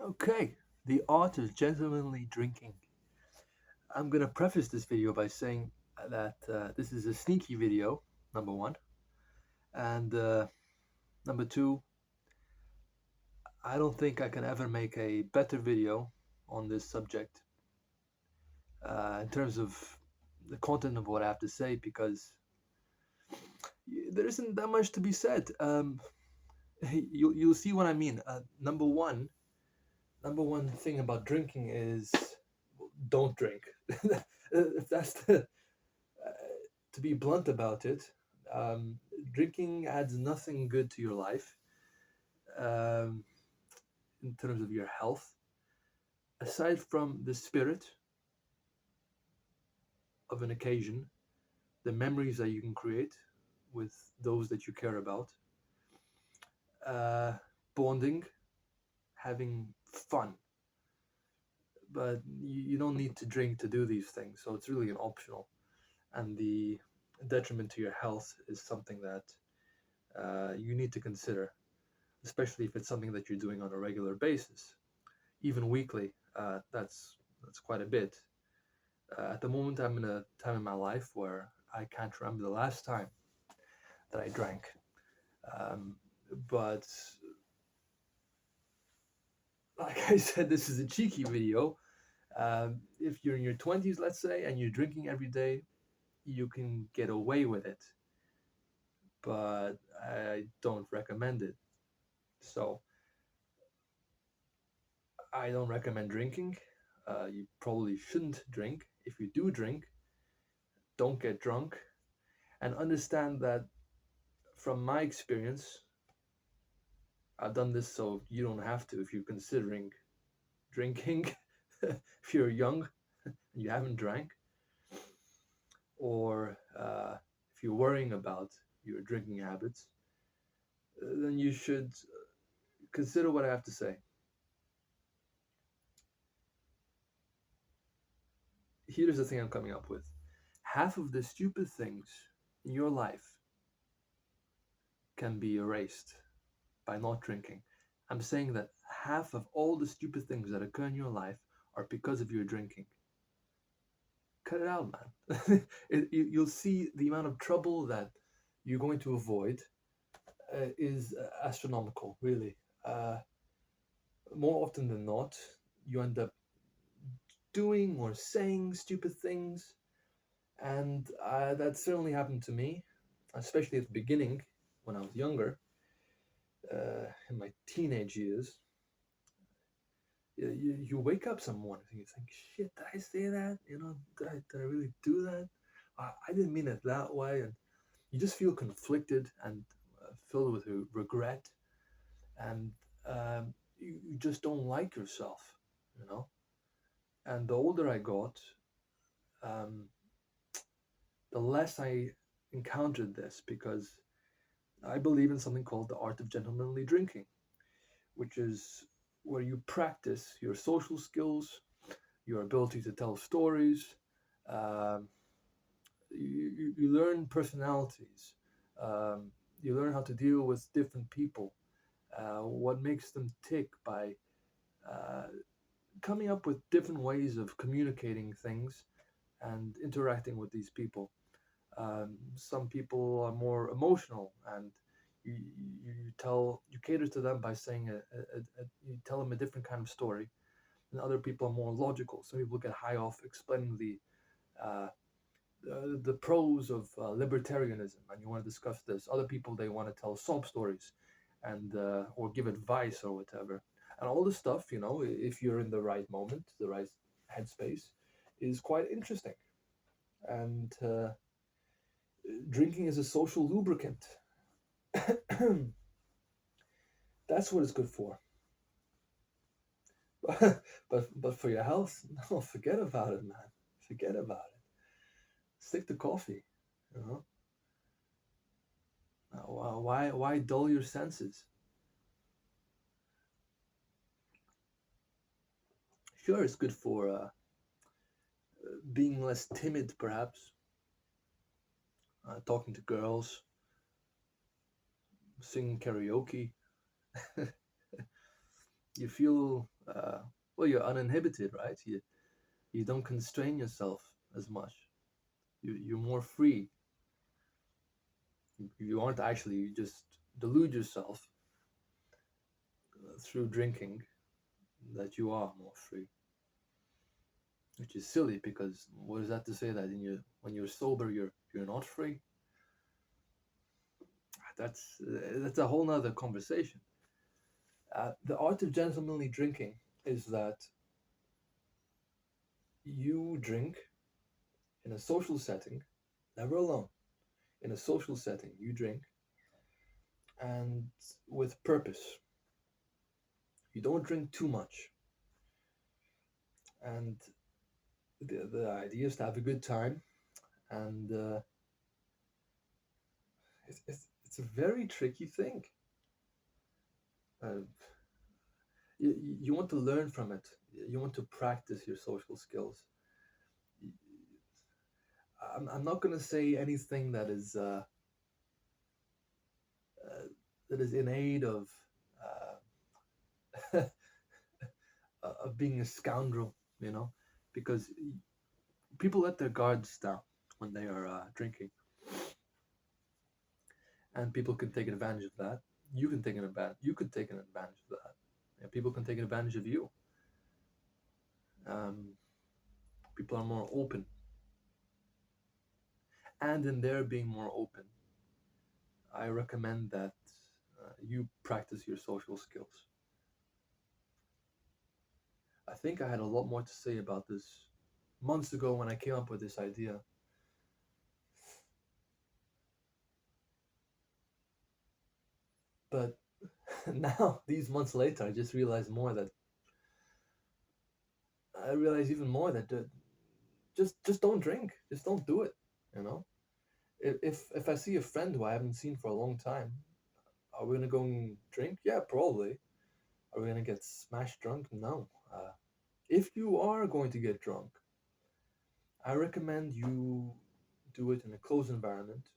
Okay, the art of gentlemanly drinking. I'm gonna preface this video by saying that this is a sneaky video, number one, and number two, I don't think I can ever make a better video on this subject in terms of the content of what I have to say because there isn't that much to be said. You'll see what I mean. Number one thing about drinking is don't drink. That's to be blunt about it. Um, Drinking adds nothing good to your life um, in terms of your health, aside from the spirit of an occasion, the memories that you can create with those that you care about, uh, bonding, having fun. But you don't need to drink to do these things, so it's really an optional. And the detriment to your health is something that you need to consider, especially if it's something that you're doing on a regular basis, even weekly. That's quite a bit. At the moment, I'm in a time in my life where I can't remember the last time that I drank. Um, but like I said, this is a cheeky video. If you're in your 20s, let's say, and you're drinking every day, you can get away with it, but I don't recommend it. So I don't recommend drinking. You probably shouldn't drink. If you do drink, don't get drunk, and understand that from my experience, I've done this so you don't have to if you're considering drinking, if you're young and you haven't drank, or if you're worrying about your drinking habits, then you should consider what I have to say. Here's the thing I'm coming up with: half of the stupid things in your life can be erased by not drinking. I'm saying that half of all the stupid things that occur in your life are because of your drinking. Cut it out, man. You'll see the amount of trouble that you're going to avoid is astronomical, really. Uh, More often than not, you end up doing or saying stupid things, and that certainly happened to me, especially at the beginning when I was younger, in my teenage years. You wake up some morning and you think, shit, did I say that? Did I really do that? I didn't mean it that way. And you just feel conflicted and filled with regret. And you just don't like yourself, you know? And the older I got, um, the less I encountered this because I believe in something called the art of gentlemanly drinking, which is where you practice your social skills, your ability to tell stories. Um, you learn personalities. Um, you learn how to deal with different people, what makes them tick by uh, coming up with different ways of communicating things and interacting with these people. Some people are more emotional, and you cater to them by saying you tell them a different kind of story, and other people are more logical. Some people get high off explaining uh, the pros of libertarianism, and you want to discuss this. Other people, they want to tell sob stories, and or give advice or whatever, and all this stuff. If you're in the right moment, the right headspace, is quite interesting. And drinking is a social lubricant. That's what it's good for. But for your health, no, forget about it, man. Forget about it. Stick to coffee. You know, why dull your senses? Sure, it's good for being less timid, perhaps, talking to girls, singing karaoke. You feel uh, well, you're uninhibited, right? You don't constrain yourself as much. You're more free. You aren't actually, you just delude yourself through drinking that you are more free, which is silly because what is that to say that when you're sober you're not free? That's a whole nother conversation. The art of gentlemanly drinking is that you drink in a social setting, never alone. In a social setting, you drink and with purpose. You don't drink too much. And the idea is to have a good time. And it's a very tricky thing. Uh, you want to learn from it. You want to practice your social skills. I'm not going to say anything that is in aid uh, of being a scoundrel, you know, because people let their guards down when they are drinking, and people can take advantage of that. You can take an advantage. You could take an advantage of that. And people can take advantage of you. Um, People are more open, and in their being more open, I recommend that you practice your social skills. I think I had a lot more to say about this months ago when I came up with this idea. But now, these months later, I just realized more that I realize even more that just don't drink, just don't do it. You know, if I see a friend who I haven't seen for a long time, are we gonna go and drink? Yeah, probably. Are we gonna get smashed drunk? No. If you are going to get drunk, I recommend you do it in a closed environment,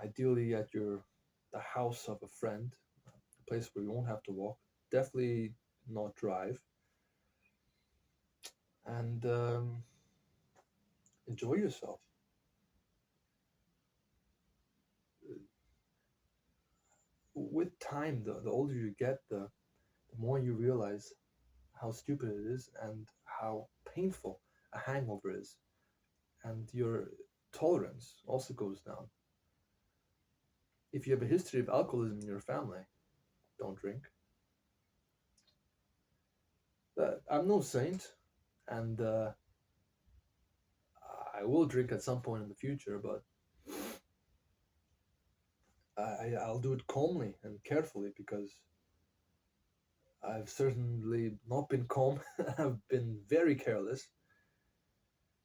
ideally at the house of a friend, a place where you won't have to walk. Definitely not drive, and enjoy yourself. With time, the older you get, the more you realize how stupid it is and how painful a hangover is, and your tolerance also goes down. If you have a history of alcoholism in your family, don't drink. I'm no saint, and I will drink at some point in the future, but I'll do it calmly and carefully because I've certainly not been calm. I've been very careless,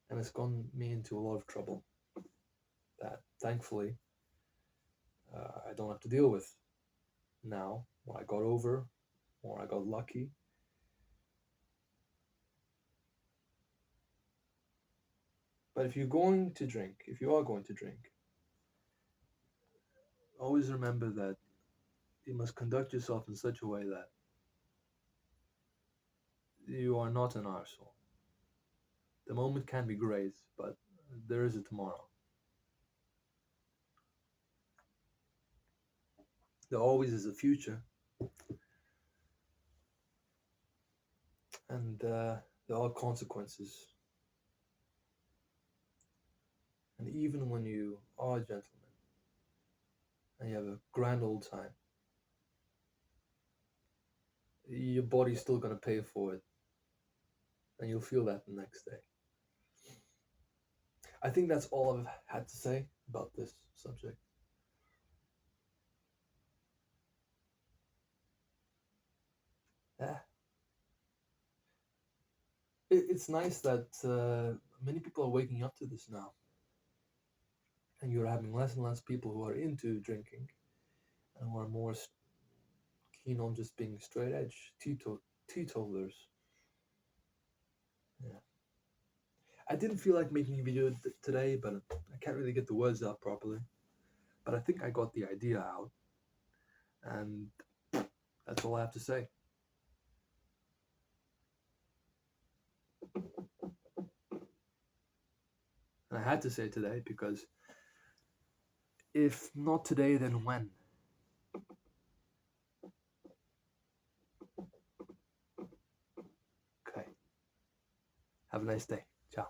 and it's gotten me into a lot of trouble that thankfully I don't have to deal with now, or I got over, or I got lucky. But if you're going to drink, if you are going to drink, always remember that you must conduct yourself in such a way that you are not an arsehole. The moment can be great, but there is a tomorrow. There always is a future, and there are consequences. And even when you are a gentleman and you have a grand old time, your body's still going to pay for it, and you'll feel that the next day. I think that's all I've had to say about this subject. Yeah, it's nice that many people are waking up to this now, and you're having less and less people who are into drinking and who are more keen on just being straight edge teetotalers. Yeah. I didn't feel like making a video today, but I can't really get the words out properly. But I think I got the idea out, and that's all I have to say. And I had to say today because if not today, then when? Okay. Have a nice day. Ciao.